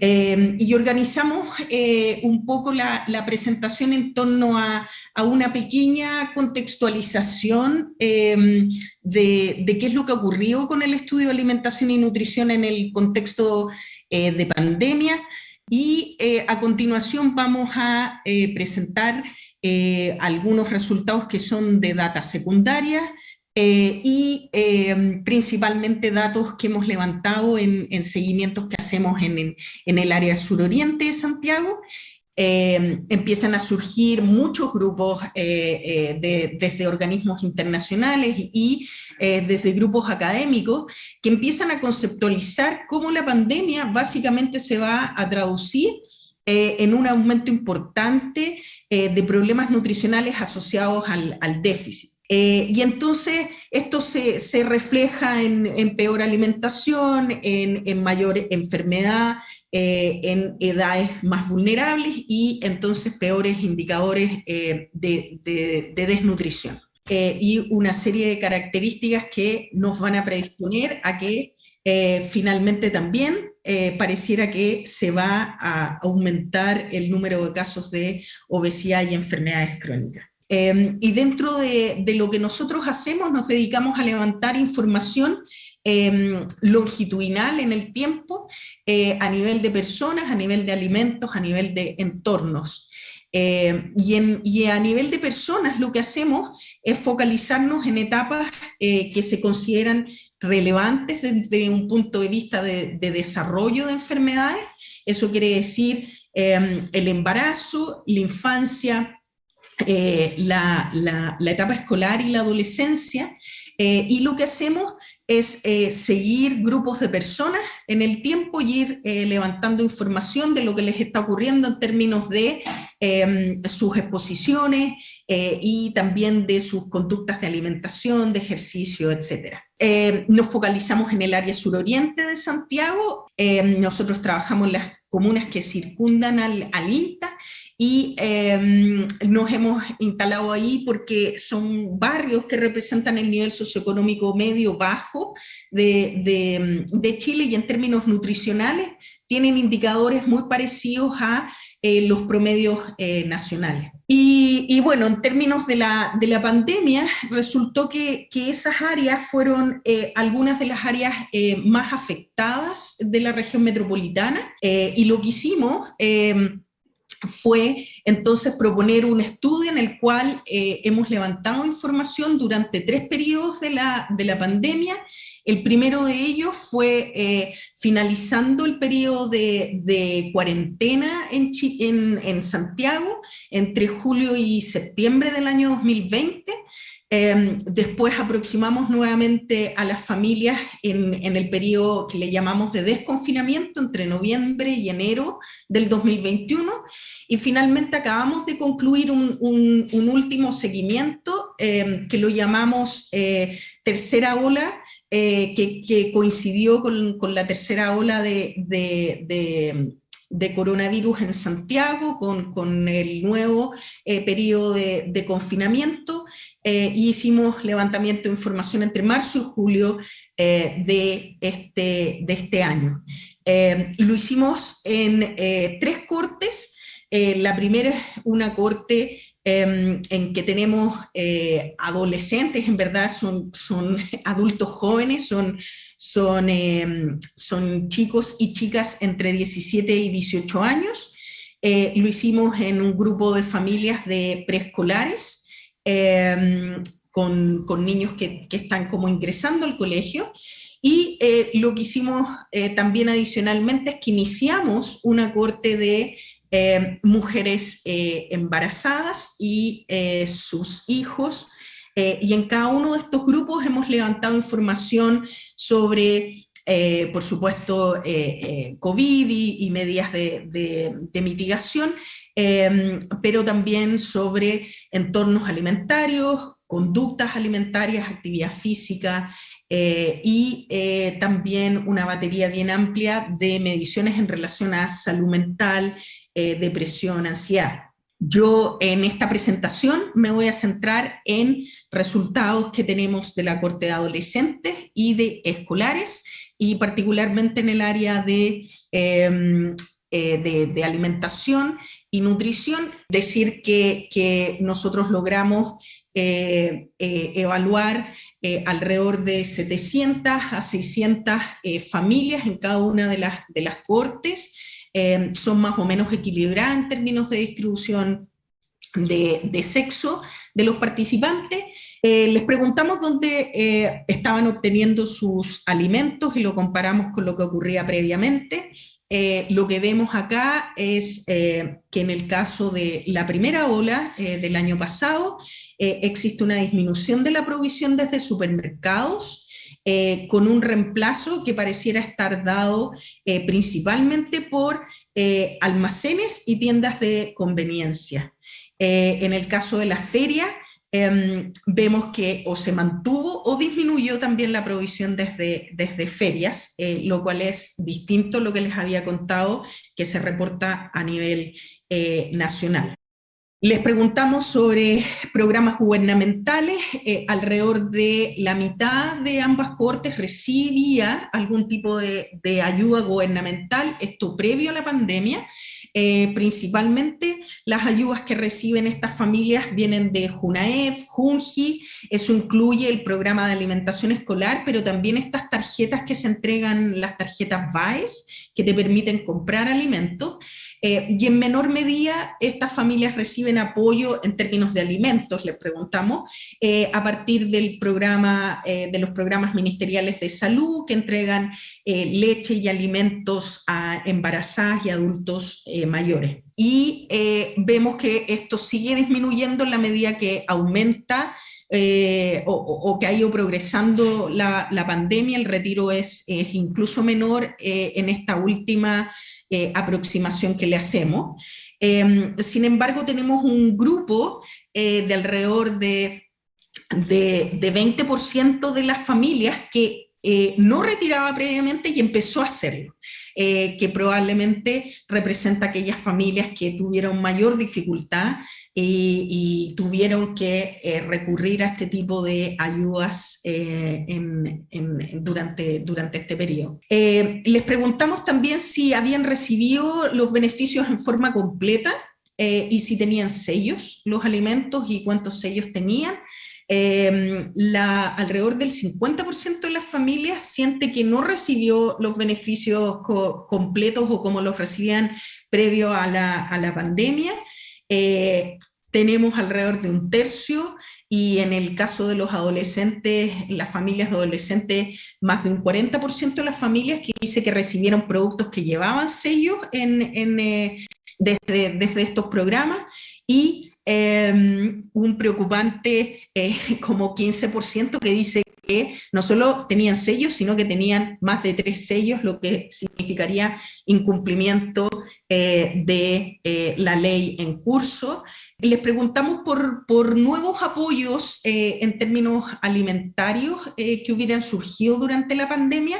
Y organizamos un poco la presentación en torno a una pequeña contextualización de qué es lo que ha ocurrido con el estudio de alimentación y nutrición en el contexto de pandemia. Y a continuación vamos a presentar algunos resultados que son de data secundaria, principalmente datos que hemos levantado en seguimientos que hacemos en el área suroriente de Santiago. Empiezan a surgir muchos grupos desde organismos internacionales desde grupos académicos que empiezan a conceptualizar cómo la pandemia básicamente se va a traducir en un aumento importante de problemas nutricionales asociados al déficit. Y entonces esto se refleja en peor alimentación, en mayor enfermedad, en edades más vulnerables y entonces peores indicadores de desnutrición. Y una serie de características que nos van a predisponer a que finalmente también pareciera que se va a aumentar el número de casos de obesidad y enfermedades crónicas. Y dentro de lo que nosotros hacemos, nos dedicamos a levantar información longitudinal en el tiempo, a nivel de personas, a nivel de alimentos, a nivel de entornos. Y a nivel de personas lo que hacemos es focalizarnos en etapas que se consideran relevantes desde un punto de vista de desarrollo de enfermedades. Eso quiere decir el embarazo, la infancia, la etapa escolar y la adolescencia, y lo que hacemos es seguir grupos de personas en el tiempo y ir levantando información de lo que les está ocurriendo en términos de sus exposiciones y también de sus conductas de alimentación, de ejercicio, etc. Nos focalizamos en el área suroriente de Santiago. Nosotros trabajamos en las comunas que circundan al INTA, y nos hemos instalado ahí porque son barrios que representan el nivel socioeconómico medio-bajo de Chile, y en términos nutricionales tienen indicadores muy parecidos a los promedios nacionales. Y bueno, en términos de la pandemia, resultó que esas áreas fueron algunas de las áreas más afectadas de la región metropolitana, y lo que hicimos fue entonces proponer un estudio en el cual hemos levantado información durante 3 periodos de la pandemia. El primero de ellos fue finalizando el periodo de cuarentena en Santiago, entre julio y septiembre del año 2020. Después aproximamos nuevamente a las familias en el periodo que le llamamos de desconfinamiento, entre noviembre y enero del 2021, y finalmente acabamos de concluir un último seguimiento que lo llamamos tercera ola, que coincidió con la tercera ola de coronavirus en Santiago, con el nuevo periodo de confinamiento, y hicimos levantamiento de información entre marzo y julio de este año. Lo hicimos en 3 cortes. La primera es una corte en que tenemos adolescentes, en verdad son adultos jóvenes, son chicos y chicas entre 17 y 18 años. Lo hicimos en un grupo de familias de preescolares, con niños que están como ingresando al colegio. Y lo que hicimos también adicionalmente es que iniciamos una corte de mujeres embarazadas y sus hijos, y en cada uno de estos grupos hemos levantado información sobre, por supuesto, COVID y medidas de mitigación, pero también sobre entornos alimentarios, conductas alimentarias, actividad física, y también una batería bien amplia de mediciones en relación a salud mental, depresión, ansiedad. Yo en esta presentación me voy a centrar en resultados que tenemos de la corte de adolescentes y de escolares, y particularmente en el área de alimentación y nutrición. Decir que nosotros logramos evaluar alrededor de 700 a 600 familias en cada una de las cohortes. Son más o menos equilibradas en términos de distribución de sexo de los participantes. Les preguntamos dónde estaban obteniendo sus alimentos y lo comparamos con lo que ocurría previamente. Lo que vemos acá es que en el caso de la primera ola del año pasado existe una disminución de la provisión desde supermercados, con un reemplazo que pareciera estar dado principalmente por almacenes y tiendas de conveniencia. En el caso de la feria, vemos que o se mantuvo o disminuyó también la provisión desde ferias, lo cual es distinto a lo que les había contado, que se reporta a nivel nacional. Les preguntamos sobre programas gubernamentales. Alrededor de la mitad de ambas cohortes recibía algún tipo de ayuda gubernamental, esto previo a la pandemia. Principalmente las ayudas que reciben estas familias vienen de JUNAEF, JUNGI, eso incluye el programa de alimentación escolar, pero también estas tarjetas que se entregan, las tarjetas BAES, que te permiten comprar alimentos, y en menor medida estas familias reciben apoyo en términos de alimentos, les preguntamos, a partir del programa, de los programas ministeriales de salud que entregan leche y alimentos a embarazadas y adultos mayores. Y vemos que esto sigue disminuyendo en la medida que aumenta o que ha ido progresando la pandemia. El retiro es incluso menor en esta última aproximación que le hacemos. Sin embargo, tenemos un grupo de alrededor de 20% de las familias que no retiraba previamente y empezó a hacerlo, que probablemente representa aquellas familias que tuvieron mayor dificultad y tuvieron que recurrir a este tipo de ayudas durante este periodo. Les preguntamos también si habían recibido los beneficios en forma completa y si tenían sellos los alimentos y cuántos sellos tenían. Alrededor del 50% de las familias siente que no recibió los beneficios completos o como los recibían previo a la pandemia. Tenemos alrededor de un tercio, y en el caso de los adolescentes, las familias de adolescentes, más de un 40% de las familias que dice que recibieron productos que llevaban sellos desde estos programas, y un preocupante como 15% que dice que no solo tenían sellos, sino que tenían más de 3 sellos, lo que significaría incumplimiento de la ley en curso. Les preguntamos por nuevos apoyos en términos alimentarios que hubieran surgido durante la pandemia.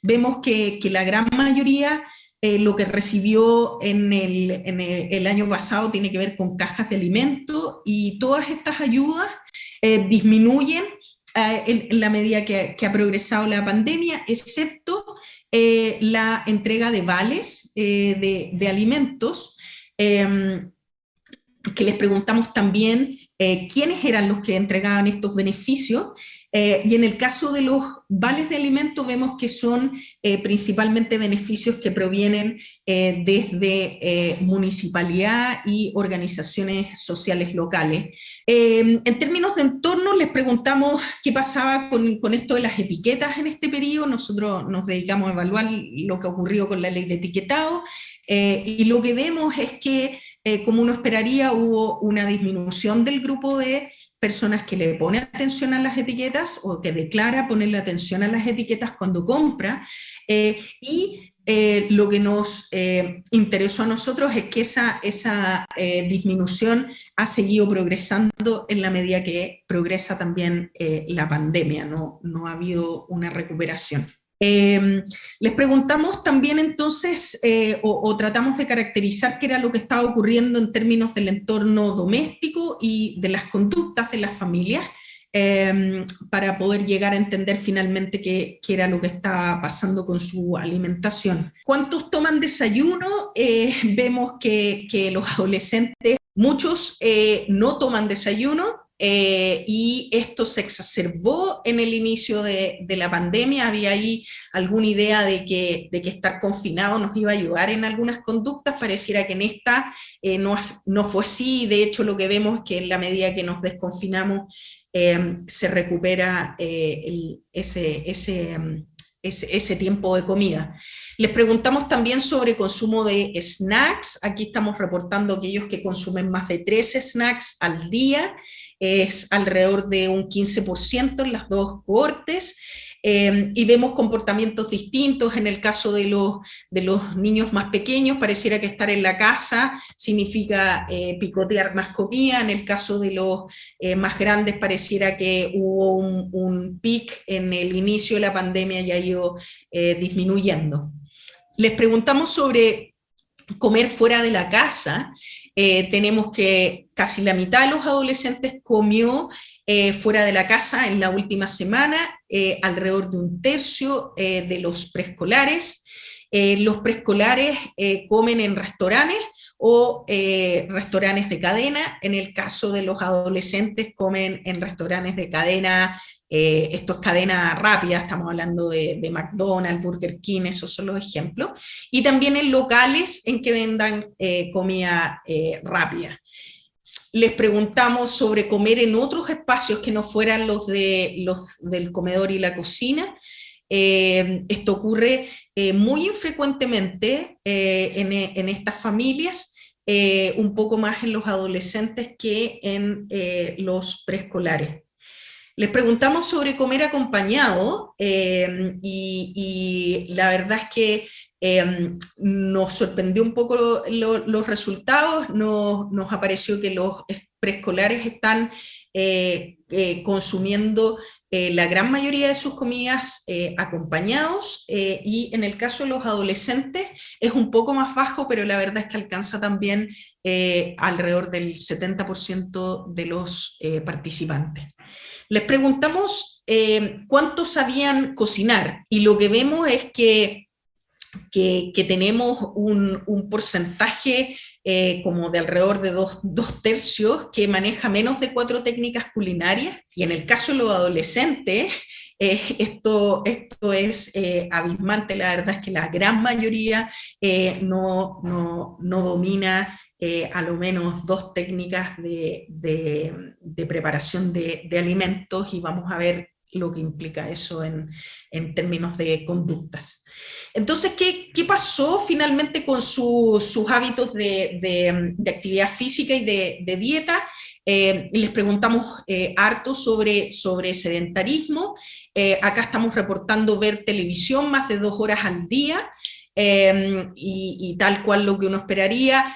Vemos que la gran mayoría lo que recibió en el año pasado tiene que ver con cajas de alimentos, y todas estas ayudas disminuyen en la medida que ha progresado la pandemia, excepto la entrega de vales de alimentos, que les preguntamos también quiénes eran los que entregaban estos beneficios. Y en el caso de los vales de alimentos vemos que son principalmente beneficios que provienen desde municipalidad y organizaciones sociales locales. En términos de entorno, les preguntamos qué pasaba con esto de las etiquetas en este periodo. Nosotros nos dedicamos a evaluar lo que ocurrió con la ley de etiquetado, y lo que vemos es que, como uno esperaría, hubo una disminución del grupo de personas que le ponen atención a las etiquetas o que declara ponerle atención a las etiquetas cuando compra, y lo que nos interesó a nosotros es que esa disminución ha seguido progresando en la medida que progresa también la pandemia, no ha habido una recuperación. Les preguntamos también entonces, o tratamos de caracterizar qué era lo que estaba ocurriendo en términos del entorno doméstico y de las conductas de las familias. para poder llegar a entender finalmente qué era lo que estaba pasando con su alimentación. ¿Cuántos toman desayuno? Vemos que los adolescentes, muchos no toman desayuno, y esto se exacerbó en el inicio de la pandemia. Había ahí alguna idea de que estar confinado nos iba a ayudar en algunas conductas. Pareciera que en esta no fue así. De hecho, lo que vemos es que en la medida que nos desconfinamos, se recupera ese tiempo de comida. Les preguntamos también sobre consumo de snacks. Aquí estamos reportando aquellos que consumen más de 3 snacks al día. Es alrededor de un 15% en las dos cohortes. Y vemos comportamientos distintos. En el caso de los niños más pequeños, pareciera que estar en la casa significa picotear más comida. En el caso de los más grandes, pareciera que hubo un pic en el inicio de la pandemia y ha ido disminuyendo. Les preguntamos sobre comer fuera de la casa. Tenemos que casi la mitad de los adolescentes comió fuera de la casa en la última semana, alrededor de un tercio de los preescolares. Los preescolares comen en restaurantes o restaurantes de cadena. En el caso de los adolescentes, comen en restaurantes de cadena. Esto es cadena rápida, estamos hablando de McDonald's, Burger King, esos son los ejemplos. Y también en locales en que vendan comida rápida. Les preguntamos sobre comer en otros espacios que no fueran los del comedor y la cocina. Esto ocurre muy infrecuentemente en estas familias, un poco más en los adolescentes que en los preescolares. Les preguntamos sobre comer acompañado, y la verdad es que nos sorprendió un poco los resultados. Nos apareció que los preescolares están consumiendo la gran mayoría de sus comidas acompañados, y en el caso de los adolescentes es un poco más bajo, pero la verdad es que alcanza también alrededor del 70% de los participantes. Les preguntamos cuántos sabían cocinar, y lo que vemos es que tenemos un porcentaje como de alrededor de dos tercios que maneja menos de 4 técnicas culinarias, y en el caso de los adolescentes esto es abismante. La verdad es que la gran mayoría no domina a lo menos 2 técnicas de preparación de alimentos, y vamos a ver lo que implica eso en términos de conductas. Entonces, ¿qué pasó finalmente con sus hábitos de actividad física y de dieta? Les preguntamos harto sobre sedentarismo. Acá estamos reportando ver televisión más de 2 horas al día, y tal cual lo que uno esperaría.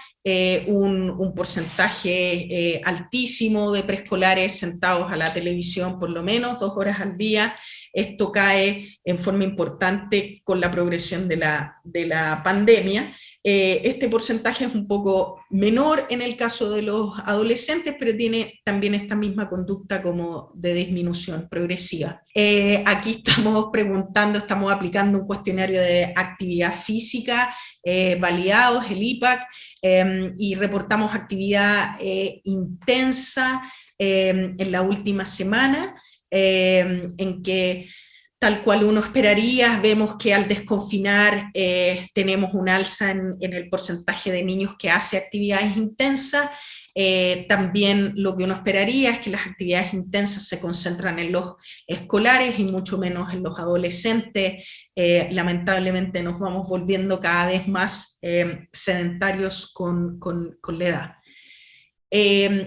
Un porcentaje altísimo de preescolares sentados a la televisión por lo menos 2 horas al día. Esto cae en forma importante con la progresión de la pandemia. Este porcentaje es un poco menor en el caso de los adolescentes, pero tiene también esta misma conducta como de disminución progresiva. Aquí estamos estamos aplicando un cuestionario de actividad física validados, el IPAC, y reportamos actividad intensa en la última semana, en que, tal cual uno esperaría, vemos que al desconfinar tenemos un alza en el porcentaje de niños que hace actividades intensas. También lo que uno esperaría es que las actividades intensas se concentran en los escolares y mucho menos en los adolescentes. Lamentablemente nos vamos volviendo cada vez más sedentarios con la edad.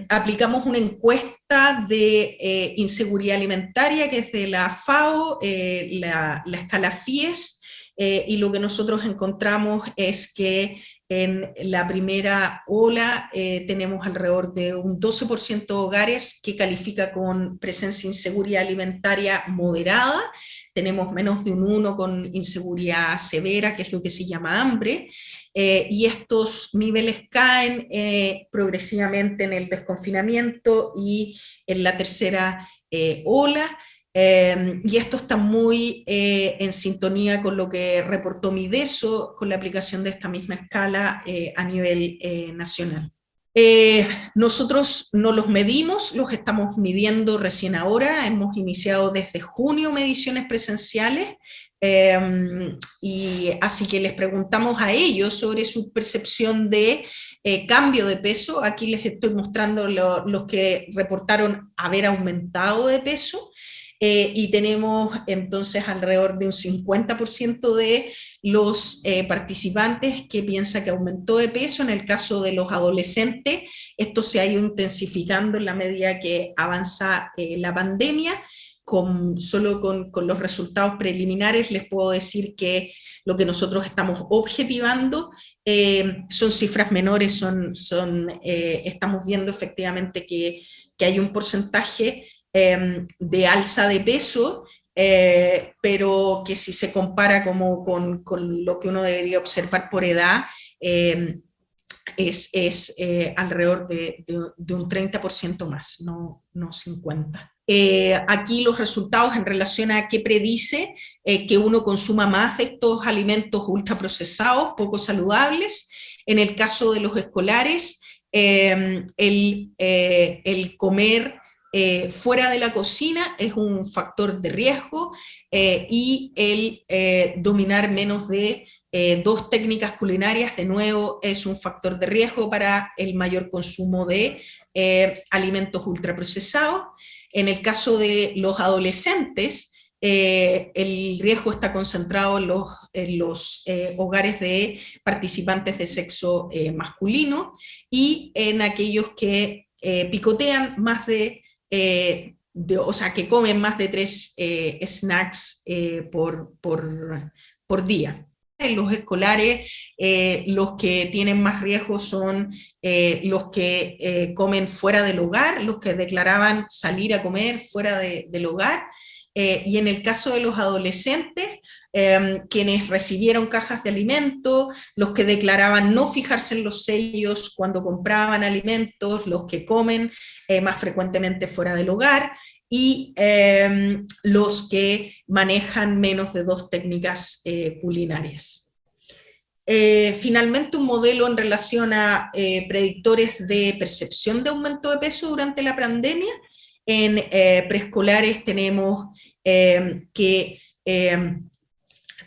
Aplicamos una encuesta de inseguridad alimentaria que es de la FAO, la escala FIES, y lo que nosotros encontramos es que en la primera ola tenemos alrededor de un 12% de hogares que califica con presencia de inseguridad alimentaria moderada. Tenemos menos de un 1 con inseguridad severa, que es lo que se llama hambre, y estos niveles caen progresivamente en el desconfinamiento y en la tercera ola, y esto está muy en sintonía con lo que reportó Mideso con la aplicación de esta misma escala a nivel nacional. Nosotros no los medimos, los estamos midiendo recién ahora, hemos iniciado desde junio mediciones presenciales, y así que les preguntamos a ellos sobre su percepción de cambio de peso. Aquí les estoy mostrando los que reportaron haber aumentado de peso, y tenemos entonces alrededor de un 50% de los participantes que piensa que aumentó de peso. En el caso de los adolescentes, esto se ha ido intensificando en la medida que avanza la pandemia. Solo con los resultados preliminares les puedo decir que lo que nosotros estamos objetivando son cifras menores, estamos viendo efectivamente que hay un porcentaje de alza de peso, pero que si se compara con lo que uno debería observar por edad, es alrededor de un 30% más, no 50%. Aquí los resultados en relación a qué predice que uno consuma más de estos alimentos ultraprocesados, poco saludables. En el caso de los escolares, el comer fuera de la cocina es un factor de riesgo, y el dominar menos de 2 técnicas culinarias, de nuevo, es un factor de riesgo para el mayor consumo de alimentos ultraprocesados. En el caso de los adolescentes, el riesgo está concentrado en los hogares de participantes de sexo masculino y en aquellos que picotean más o sea, que comen más de 3 snacks por día. En los escolares, los que tienen más riesgo son los que comen fuera del hogar, los que declaraban salir a comer fuera del hogar, y en el caso de los adolescentes, quienes recibieron cajas de alimento, los que declaraban no fijarse en los sellos cuando compraban alimentos, los que comen más frecuentemente fuera del hogar, y los que manejan menos de 2 técnicas culinarias. Finalmente, un modelo en relación a predictores de percepción de aumento de peso durante la pandemia. En preescolares tenemos que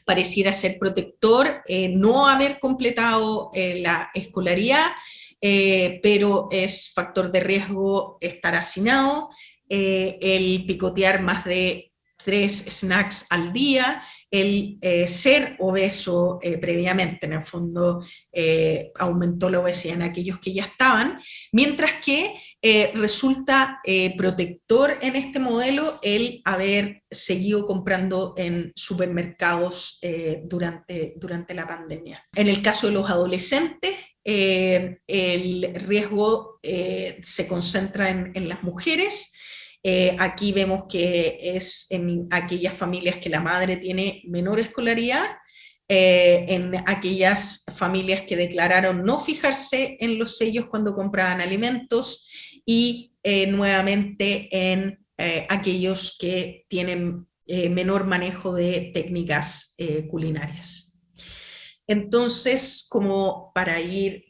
pareciera ser protector no haber completado la escolaridad, pero es factor de riesgo estar hacinado, el picotear más de 3 snacks al día, el ser obeso previamente, en el fondo aumentó la obesidad en aquellos que ya estaban, mientras que resulta protector en este modelo el haber seguido comprando en supermercados durante la pandemia. En el caso de los adolescentes, el riesgo se concentra en las mujeres. Aquí vemos que es en aquellas familias que la madre tiene menor escolaridad, en aquellas familias que declararon no fijarse en los sellos cuando compraban alimentos, y nuevamente en aquellos que tienen menor manejo de técnicas culinarias. Entonces, como para ir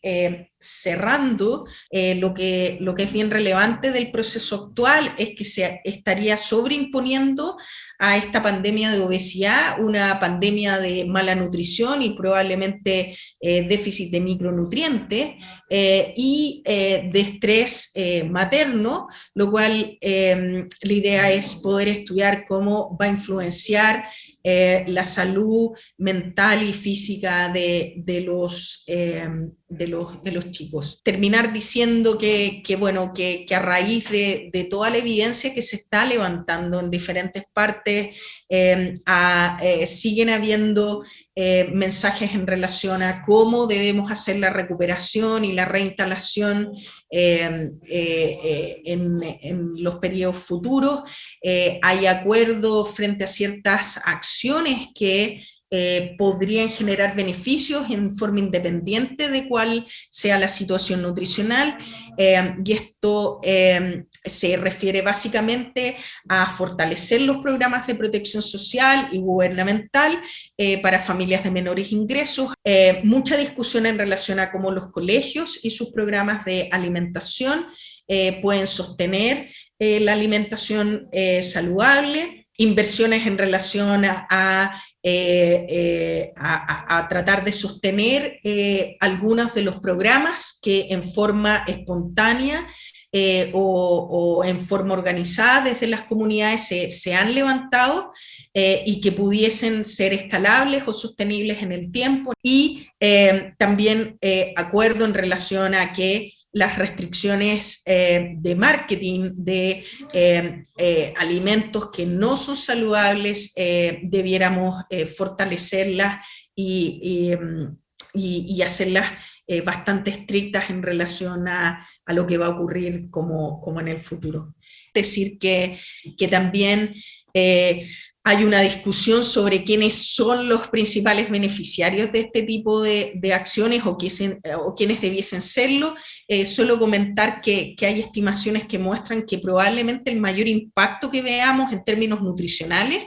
cerrando, lo que es bien relevante del proceso actual es que se estaría sobreimponiendo a esta pandemia de obesidad una pandemia de mala nutrición y probablemente déficit de micronutrientes y de estrés materno, lo cual la idea es poder estudiar cómo va a influenciar la salud mental y física de los chicos. Terminar diciendo que a raíz de toda la evidencia que se está levantando en diferentes partes, siguen habiendo mensajes en relación a cómo debemos hacer la recuperación y la reinstalación en los periodos futuros. Hay acuerdo frente a ciertas acciones que podrían generar beneficios en forma independiente de cuál sea la situación nutricional, y esto se refiere básicamente a fortalecer los programas de protección social y gubernamental para familias de menores ingresos. Mucha discusión en relación a cómo los colegios y sus programas de alimentación pueden sostener la alimentación saludable, inversiones en relación a tratar de sostener algunos de los programas que en forma espontánea o en forma organizada desde las comunidades se han levantado y que pudiesen ser escalables o sostenibles en el tiempo, y también acuerdo en relación a que las restricciones de marketing de alimentos que no son saludables debiéramos fortalecerlas y hacerlas bastante estrictas en relación a lo que va a ocurrir como en el futuro. Es decir, que también hay una discusión sobre quiénes son los principales beneficiarios de este tipo de acciones o quiénes debiesen serlo. Solo comentar que hay estimaciones que muestran que probablemente el mayor impacto que veamos en términos nutricionales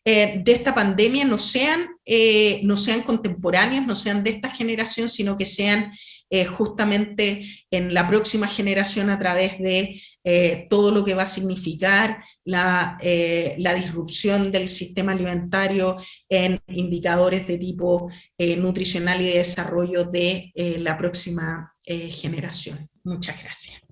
de esta pandemia no sean contemporáneos, no sean de esta generación, sino que sean justamente en la próxima generación a través de todo lo que va a significar la disrupción del sistema alimentario en indicadores de tipo nutricional y de desarrollo de la próxima generación. Muchas gracias.